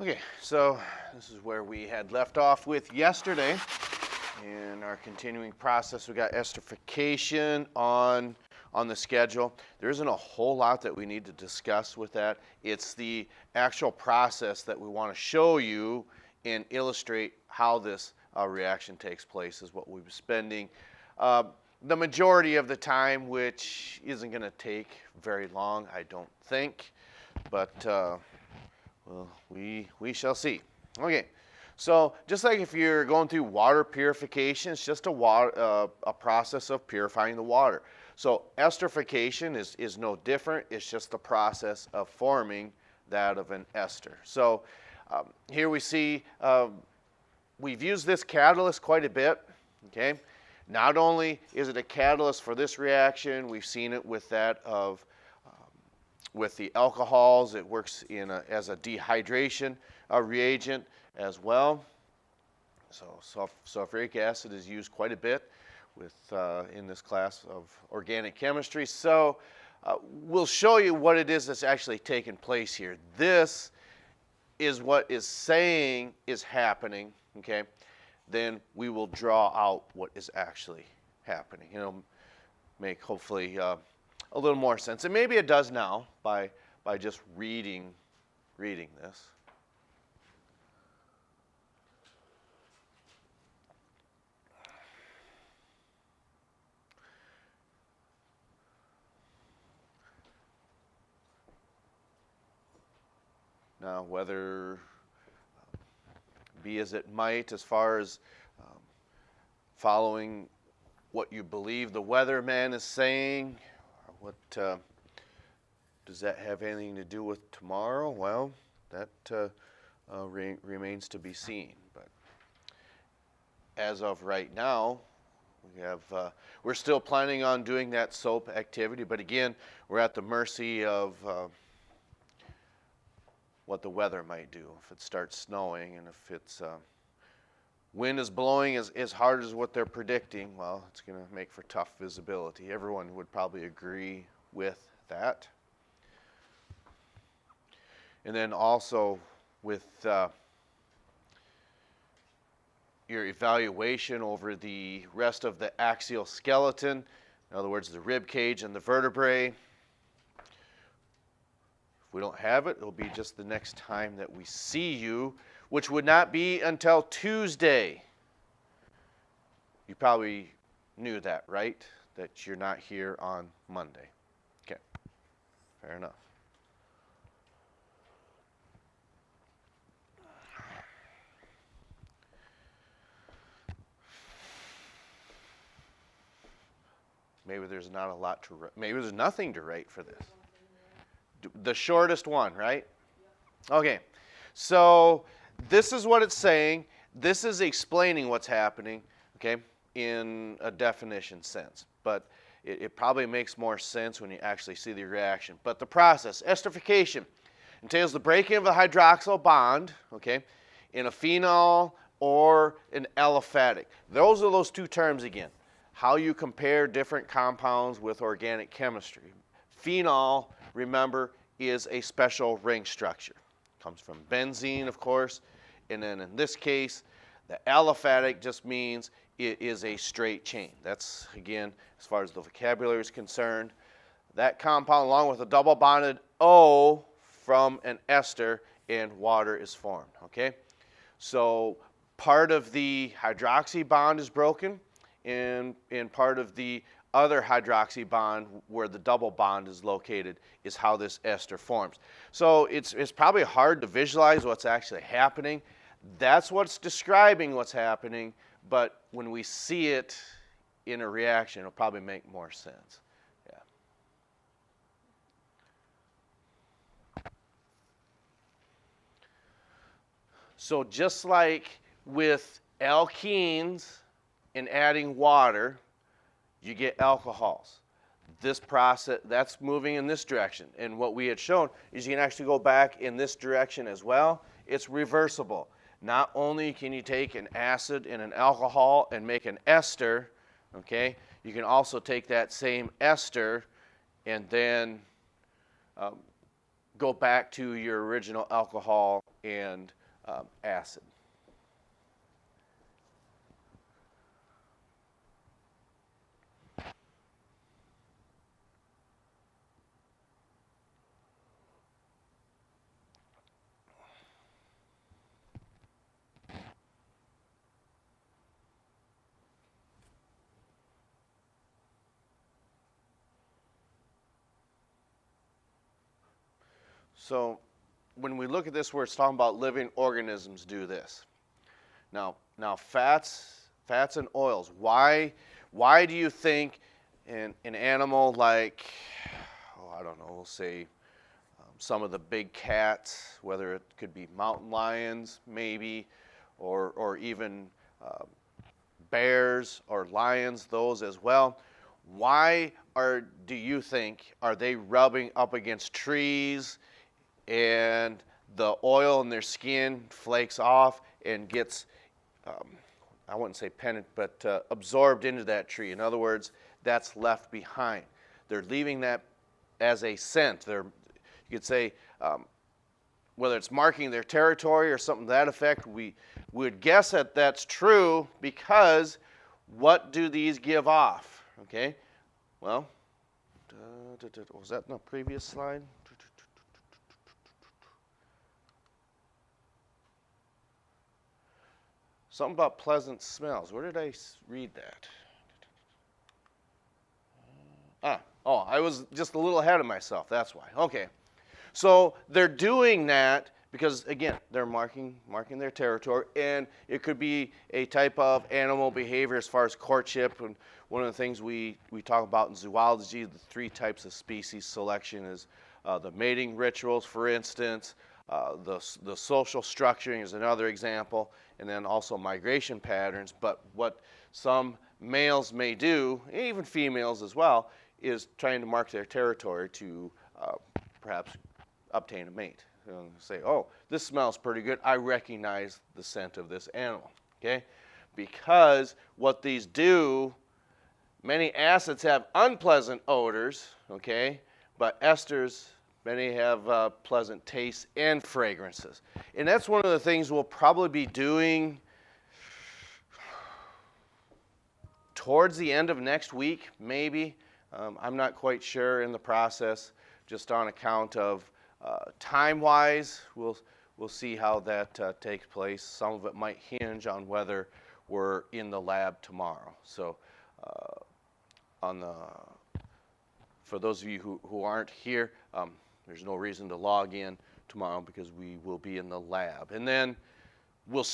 Okay, so this is where we had left off with yesterday. In our continuing process, we got esterification on the schedule. There isn't a whole lot that we need to discuss with that. It's the actual process that we want to show you and illustrate how this reaction takes place is what we've been spending the majority of the time, which isn't going to take very long, I don't think, but well, we shall see. Okay, so just like if you're going through water purification, it's just a process of purifying the water. So esterification is no different. It's just the process of forming that of an ester. So here we see we've used this catalyst quite a bit. Okay, not only is it a catalyst for this reaction, we've seen it with that of with the alcohols. It works as a dehydration reagent as well. So sulfuric acid is used quite a bit with in this class of organic chemistry. So we'll show you what it is that's actually taking place here. This is what is saying is happening, okay? Then we will draw out what is actually happening. Make hopefully a little more sense. And maybe it does now by just reading this. Now, whether be as it might, as far as following what you believe the weatherman is saying, what does that have anything to do with tomorrow? Well, that remains to be seen. But as of right now, we're still planning on doing that soap activity. But again, we're at the mercy of what the weather might do. If it starts snowing and if it's wind is blowing as hard as what they're predicting, well, it's going to make for tough visibility. Everyone would probably agree with that. And then also with your evaluation over the rest of the axial skeleton, in other words, the rib cage and the vertebrae. If we don't have it, it'll be just the next time that we see you, which would not be until Tuesday. You probably knew that, right? That you're not here on Monday. Okay, fair enough. Maybe there's not a lot to write. Maybe there's nothing to write for this. The shortest one, right? Okay, so this is what it's saying. This is explaining what's happening, okay, in a definition sense. But it probably makes more sense when you actually see the reaction. But the process, esterification, entails the breaking of a hydroxyl bond, okay, in a phenol or an aliphatic. Those are those two terms again. How you compare different compounds with organic chemistry. Phenol, remember, is a special ring structure. Comes from benzene, of course, and then in this case, the aliphatic just means it is a straight chain. That's, again, as far as the vocabulary is concerned, that compound along with a double bonded O from an ester and water is formed, okay? So part of the hydroxy bond is broken, and part of the other hydroxy bond where the double bond is located is how this ester forms. So it's probably hard to visualize what's actually happening. That's what's describing what's happening, but when we see it in a reaction, it'll probably make more sense. Yeah. So just like with alkenes and adding water, you get alcohols. This process, that's moving in this direction. And what we had shown is you can actually go back in this direction as well. It's reversible. Not only can you take an acid and an alcohol and make an ester, okay, you can also take that same ester and then go back to your original alcohol and acid. So when we look at this where it's talking about living organisms do this. Now fats and oils. Why do you think an animal like, I don't know, we'll say some of the big cats, whether it could be mountain lions maybe, or even bears or lions, those as well. Why do you think, are they rubbing up against trees and the oil in their skin flakes off and gets, I wouldn't say penetrated, but absorbed into that tree? In other words, that's left behind. They're leaving that as a scent. You could say, whether it's marking their territory or something to that effect, we would guess that that's true because what do these give off? Okay, well, was that in the previous slide? Something about pleasant smells. Where did I read that? I was just a little ahead of myself. That's why. Okay. So they're doing that because, again, they're marking their territory, and it could be a type of animal behavior as far as courtship. And one of the things we talk about in zoology, the 3 types of species selection is the mating rituals, for instance, the social structuring is another example, and then also migration patterns. But what some males may do, even females as well, is trying to mark their territory to perhaps obtain a mate. Say, oh, this smells pretty good. I recognize the scent of this animal. Okay, because what these do, many acids have unpleasant odors. Okay, but esters, many have pleasant tastes and fragrances. And that's one of the things we'll probably be doing towards the end of next week, maybe. I'm not quite sure in the process, just on account of time-wise. We'll see how that takes place. Some of it might hinge on whether we're in the lab tomorrow. So for those of you who aren't here, there's no reason to log in tomorrow because we will be in the lab. And then we'll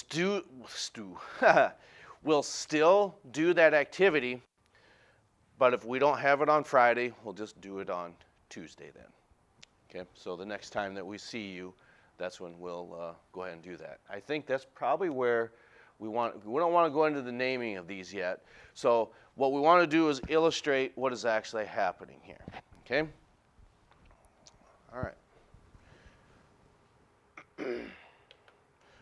we'll still do that activity, but if we don't have it on Friday, we'll just do it on Tuesday then. Okay, so the next time that we see you, that's when we'll go ahead and do that. I think that's probably where we don't want to go into the naming of these yet. So what we want to do is illustrate what is actually happening here. Okay? All right.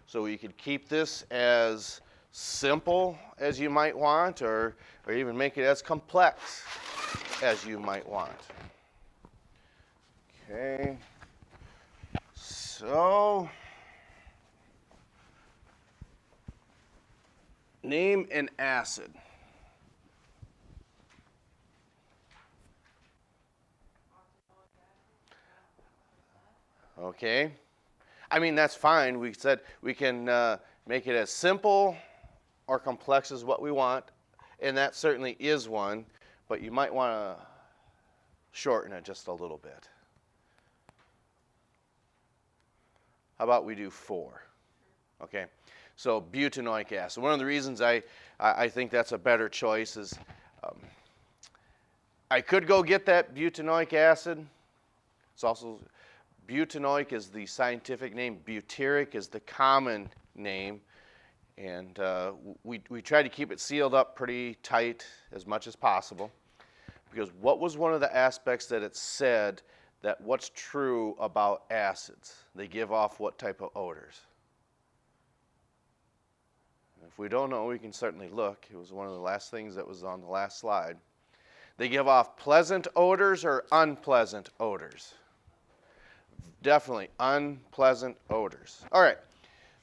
So you could keep this as simple as you might want, or even make it as complex as you might want. Okay, so name an acid. Okay, I mean, that's fine. We said we can make it as simple or complex as what we want, and that certainly is one, but you might want to shorten it just a little bit. How about we do 4? Okay, so butanoic acid. One of the reasons I think that's a better choice is I could go get that butanoic acid. It's also, butanoic is the scientific name, butyric is the common name, and we try to keep it sealed up pretty tight as much as possible, because what was one of the aspects that it said that what's true about acids? They give off what type of odors? If we don't know, we can certainly look. It was one of the last things that was on the last slide. They give off pleasant odors or unpleasant odors? Definitely unpleasant odors. All right,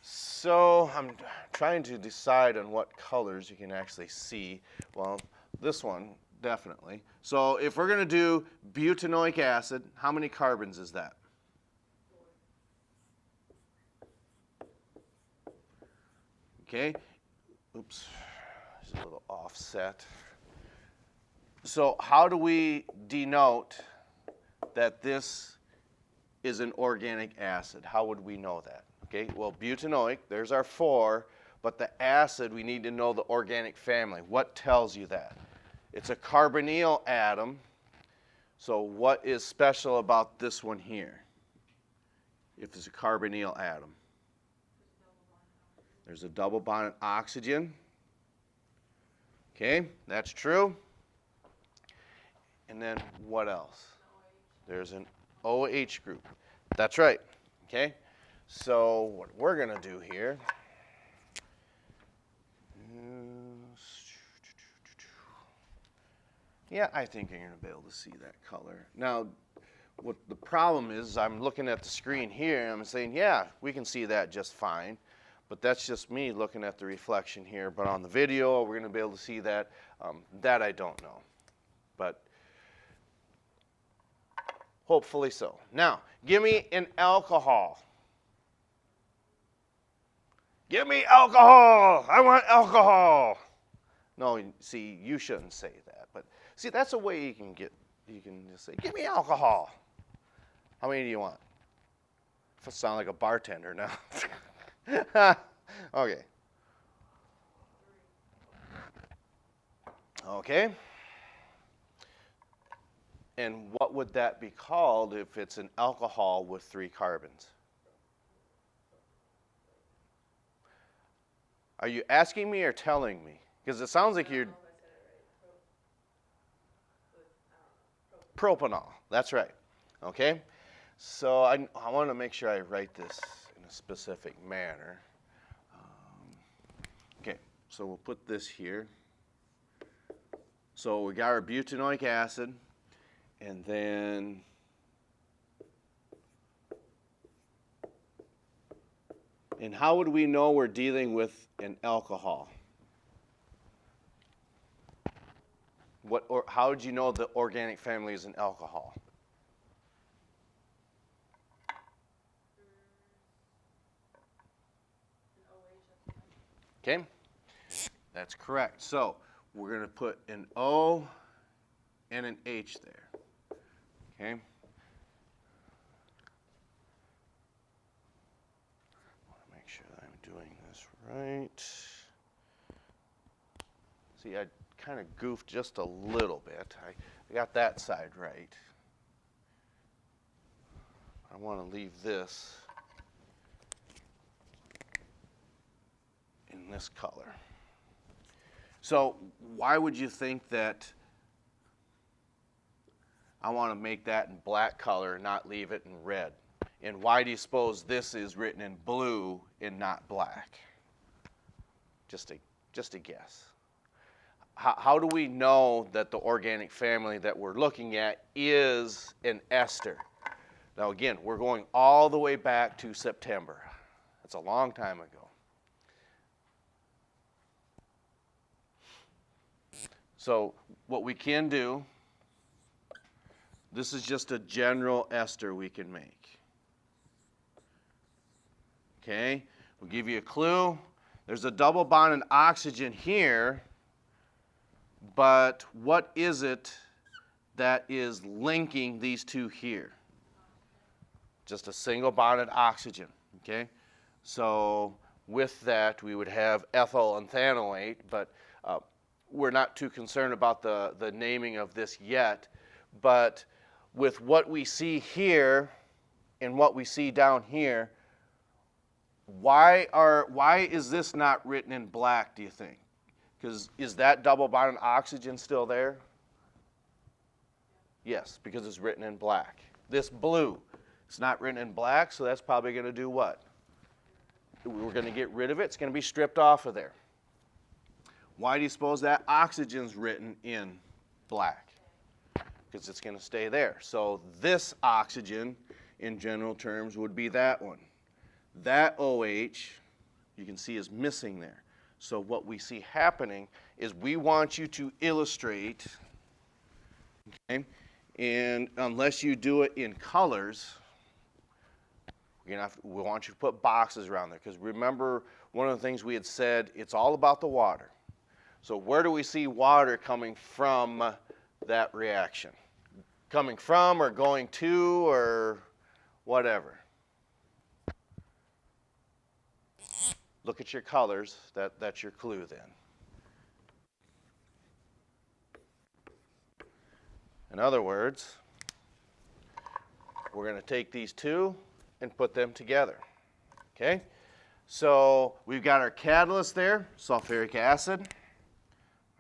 so I'm trying to decide on what colors you can actually see. Well, this one, definitely. So if we're going to do butanoic acid, how many carbons is that? Okay, oops, there's a little offset. So how do we denote that this is an organic acid? How would we know that? Okay, well, butanoic, there's our 4, but the acid, we need to know the organic family. What tells you that? It's a carbonyl atom. So what is special about this one here? If it's a carbonyl atom. There's a double bond oxygen. Okay, that's true. And then what else? There's an OH group. That's right. Okay, so what we're going to do here, yeah, I think you're going to be able to see that color. Now, what the problem is, I'm looking at the screen here, and I'm saying, yeah, we can see that just fine. But that's just me looking at the reflection here. But on the video, we're going to be able to see that. That I don't know. But hopefully so. Now, give me an alcohol. Give me alcohol. I want alcohol. No, see, you shouldn't say that. But see, that's a way you can just say, give me alcohol. How many do you want? I sound like a bartender now. Okay. Okay. And what would that be called if it's an alcohol with 3 carbons? Are you asking me or telling me? Because it sounds like you're... Propanol. That's right. Okay? So I want to make sure I write this in a specific manner. Okay, so we'll put this here. So we got our butanoic acid, and then how would we know we're dealing with an alcohol? How would you know the organic family is an alcohol? Okay, that's correct. So we're going to put an O and an H there. Okay. I want to make sure that I'm doing this right. See, I kind of goofed just a little bit. I got that side right. I want to leave this in this color. So why would you think that I want to make that in black color and not leave it in red? And why do you suppose this is written in blue and not black? Just a guess. How do we know that the organic family that we're looking at is an ester? Now again, we're going all the way back to September. That's a long time ago. So what we can do, this is just a general ester we can make. Okay, we'll give you a clue. There's a double bond in oxygen here, but what is it that is linking these two here? Just a single bonded oxygen, okay? So with that, we would have ethyl anthanoate, but we're not too concerned about the naming of this yet. But with what we see here and what we see down here, why is this not written in black, do you think? Because is that double bonded oxygen still there? Yes, because it's written in black. This blue, it's not written in black, so that's probably going to do what? We're going to get rid of it. It's going to be stripped off of there. Why do you suppose that oxygen's written in black? Because it's going to stay there. So this oxygen in general terms would be that one. That OH, you can see, is missing there. So what we see happening is we want you to illustrate, okay, and unless you do it in colors, we want you to put boxes around there, because remember one of the things we had said, it's all about the water. So where do we see water coming from that reaction? Coming from or going to or whatever. Look at your colors. That's your clue then. In other words, we're going to take these two and put them together. Okay? So we've got our catalyst there, sulfuric acid.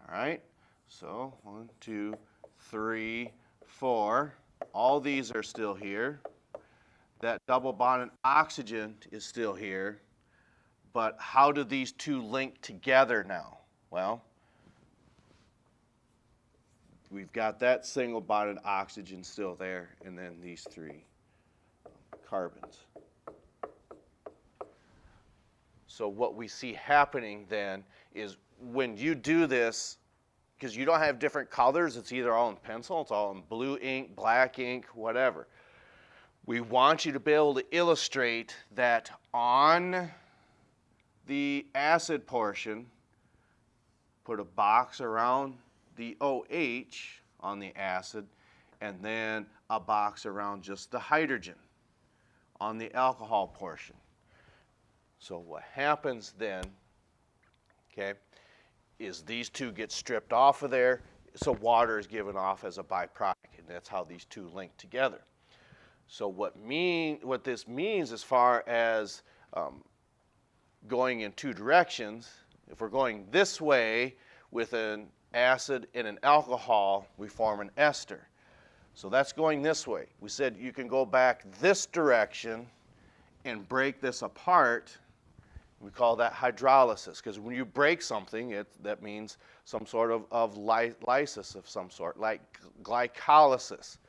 All right? So 1, 2, 3, 4. All these are still here. That double bonded oxygen is still here. But how do these two link together now? Well, we've got that single bonded oxygen still there, and then these 3 carbons. So what we see happening then is when you do this, because you don't have different colors, it's either all in pencil, it's all in blue ink, black ink, whatever. We want you to be able to illustrate that on the acid portion, put a box around the OH on the acid, and then a box around just the hydrogen on the alcohol portion. So what happens then, okay, is these two get stripped off of there, so water is given off as a byproduct, and that's how these two link together. So what this means as far as going in two directions, if we're going this way with an acid and an alcohol, we form an ester. So that's going this way. We said you can go back this direction and break this apart. We call that hydrolysis, because when you break something, that means some sort of lysis of some sort, like glycolysis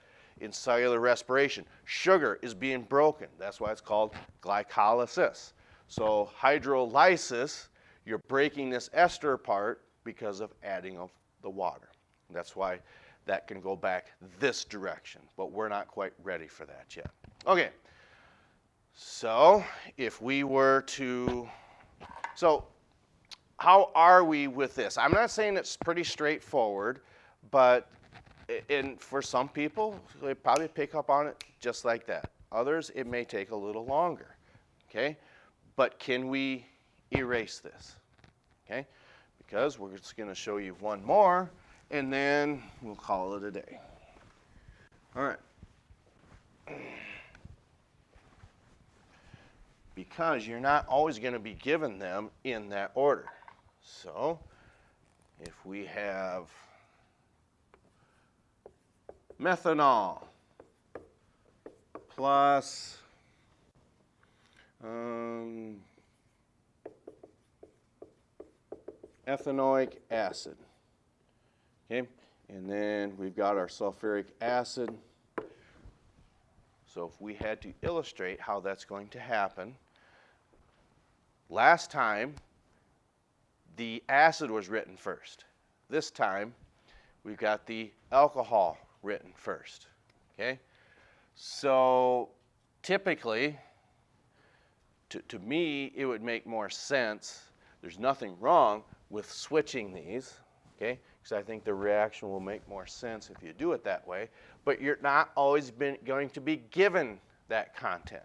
in cellular respiration. Sugar is being broken. That's why it's called glycolysis. So hydrolysis, you're breaking this ester apart because of adding of the water. That's why that can go back this direction, but we're not quite ready for that yet. Okay, so if we were to, so how are we with this? I'm not saying it's pretty straightforward, but for some people, they probably pick up on it just like that. Others, it may take a little longer, okay? But can we erase this, okay? Because we're just going to show you one more, and then we'll call it a day. All right. Because you're not always going to be given them in that order. So if we have methanol plus ethanoic acid, okay, and then we've got our sulfuric acid. So if we had to illustrate how that's going to happen, last time the acid was written first. This time we've got the alcohol written first, okay? So typically, to me, it would make more sense. There's nothing wrong with switching these, okay? Because I think the reaction will make more sense if you do it that way. But you're not always going to be given that content.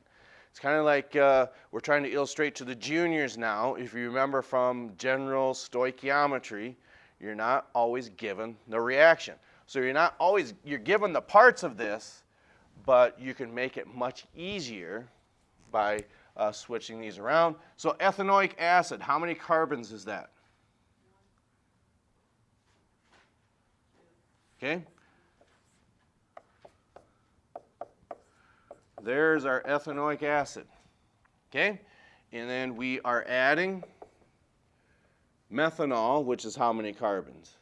It's kind of like we're trying to illustrate to the juniors now. If you remember from general stoichiometry, you're not always given the reaction. So you're given the parts of this, but you can make it much easier by switching these around. So ethanoic acid, how many carbons is that? Okay. There's our ethanoic acid. Okay. And then we are adding methanol, which is how many carbons?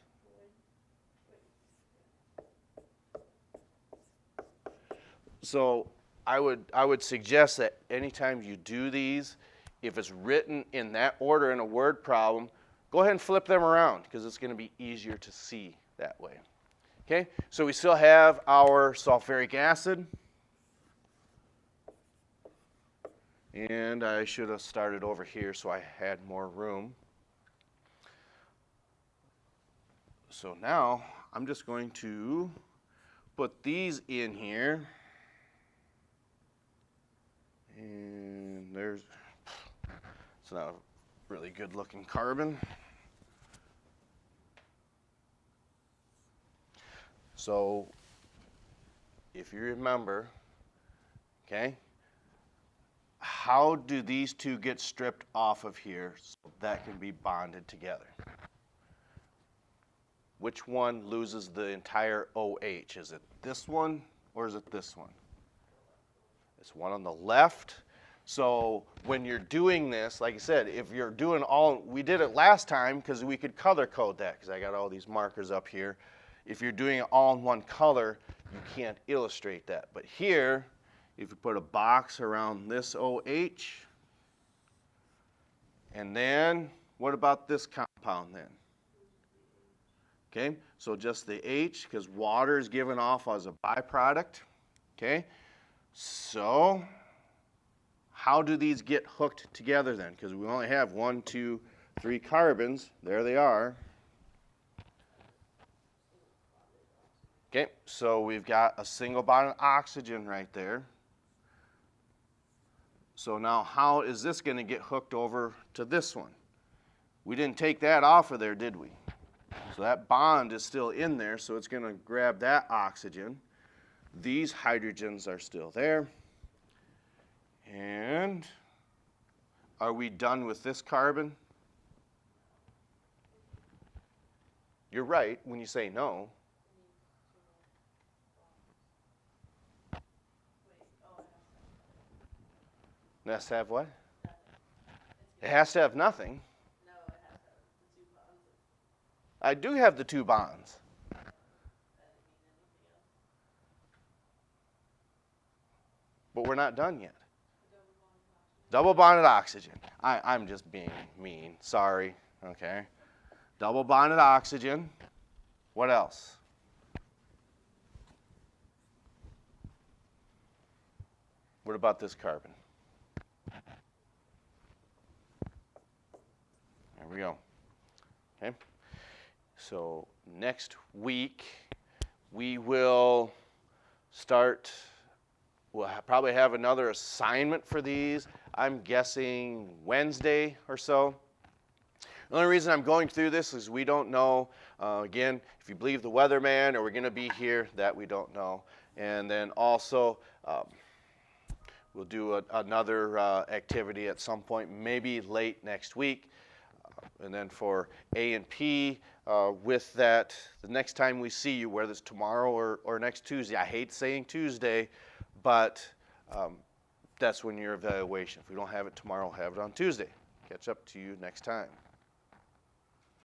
So I would suggest that anytime you do these, if it's written in that order in a word problem, go ahead and flip them around because it's going to be easier to see that way. Okay, so we still have our sulfuric acid. And I should have started over here so I had more room. So now I'm just going to put these in here. And it's not a really good looking carbon. So if you remember, okay, how do these two get stripped off of here so that can be bonded together? Which one loses the entire OH? Is it this one or is it this one? It's one on the left. So when you're doing this, like I said, if you're doing we did it last time because we could color code that because I got all these markers up here. If you're doing it all in one color, you can't illustrate that. But here, if you put a box around this OH, and then what about this compound then? Okay, so just the H, because water is given off as a byproduct. Okay, so how do these get hooked together then? Because we only have 1, 2, 3 carbons. There they are. Okay, so we've got a single bonded oxygen right there. So now how is this going to get hooked over to this one? We didn't take that off of there, did we? So that bond is still in there, so it's going to grab that oxygen. These hydrogens are still there. And are we done with this carbon? You're right when you say no. It has to have what? It has to have nothing. No, it has to have the 2 bonds. I do have the 2 bonds. That didn't mean anything else. But we're not done yet. Double bonded oxygen. I'm just being mean. Sorry. Okay. Double bonded oxygen. What else? What about this carbon? There we go. Okay. So next week we will start. We'll probably have another assignment for these. I'm guessing Wednesday or so. The only reason I'm going through this is we don't know, again, if you believe the weatherman or we're going to be here, that we don't know. And then also, we'll do another activity at some point, maybe late next week. And then for A and P, with that, the next time we see you, whether it's tomorrow or next Tuesday, I hate saying Tuesday, but that's when your evaluation. If we don't have it tomorrow, we'll have it on Tuesday. Catch up to you next time.